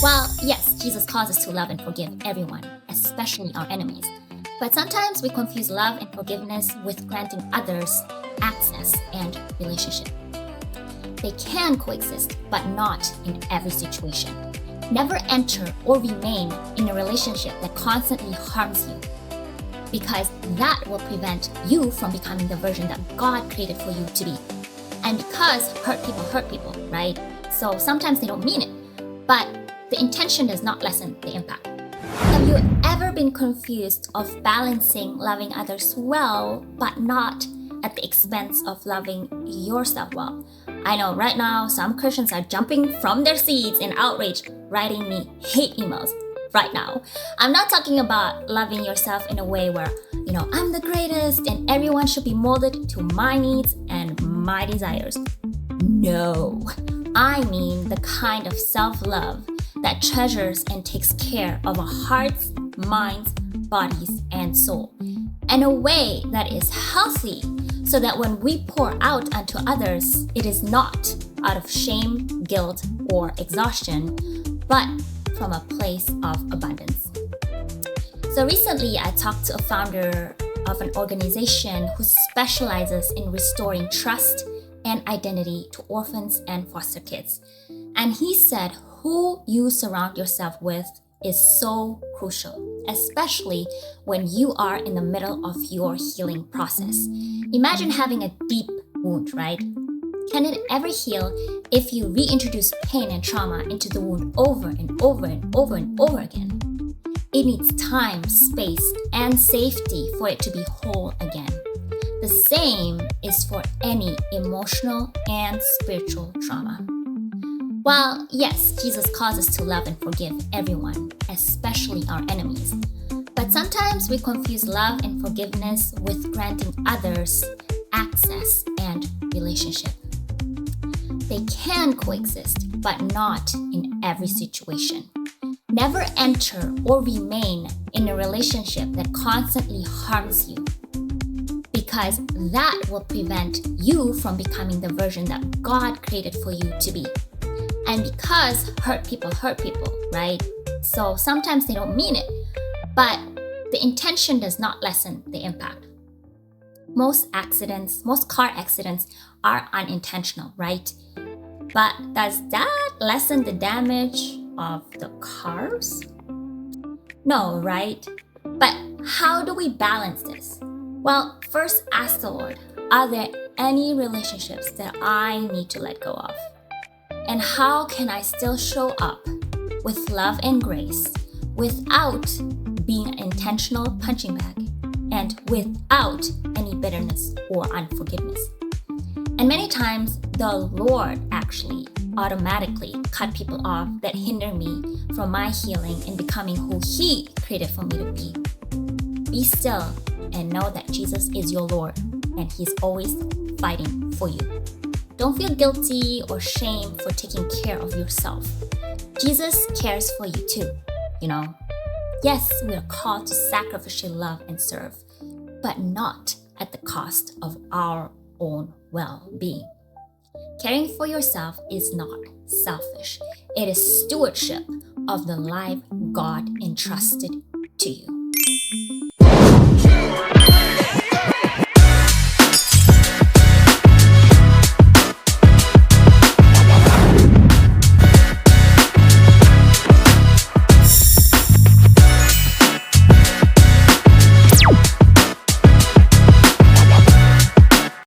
Well, yes, Jesus calls us to love and forgive everyone, especially our enemies. But sometimes we confuse love and forgiveness with granting others access and relationship. They can coexist, but not in every situation. Never enter or remain in a relationship that constantly harms you, because that will prevent you from becoming the version that God created for you to be. And because hurt people, right? So sometimes they don't mean it, but the intention does not lessen the impact. Have you ever been confused of balancing loving others well, but not at the expense of loving yourself well? I know right now some Christians are jumping from their seats in outrage, writing me hate emails right now. I'm not talking about loving yourself in a way where, I'm the greatest and everyone should be molded to my needs and my desires. No, I mean the kind of self-love that treasures and takes care of our hearts, minds, bodies, and soul in a way that is healthy, so that when we pour out unto others, it is not out of shame, guilt, or exhaustion, but from a place of abundance. So recently, I talked to a founder of an organization who specializes in restoring trust and identity to orphans and foster kids. And he said who you surround yourself with is so crucial, especially when you are in the middle of your healing process. Imagine having a deep wound, right? Can it ever heal if you reintroduce pain and trauma into the wound over and over and over and over again? It needs time, space, and safety for it to be whole again. The same is for any emotional and spiritual trauma. While, yes, Jesus calls us to love and forgive everyone, especially our enemies, but sometimes we confuse love and forgiveness with granting others access and relationship. They can coexist, but not in every situation. Never enter or remain in a relationship that constantly harms you, because that will prevent you from becoming the version that God created for you to be. And because hurt people, right? So sometimes they don't mean it, but the intention does not lessen the impact. Most car accidents are unintentional, right? But does that lessen the damage of the cars? No, right? But how do we balance this? Well, first ask the Lord, are there any relationships that I need to let go of? And how can I still show up with love and grace without being an intentional punching bag and without any bitterness or unforgiveness? And many times, the Lord actually automatically cut people off that hinder me from my healing and becoming who He created for me to be. Be still and know that Jesus is your Lord and He's always fighting for you. Don't feel guilty or shame for taking care of yourself. Jesus cares for you too, Yes, we are called to sacrificially love and serve, but not at the cost of our own well-being. Caring for yourself is not selfish. It is stewardship of the life God entrusted to you.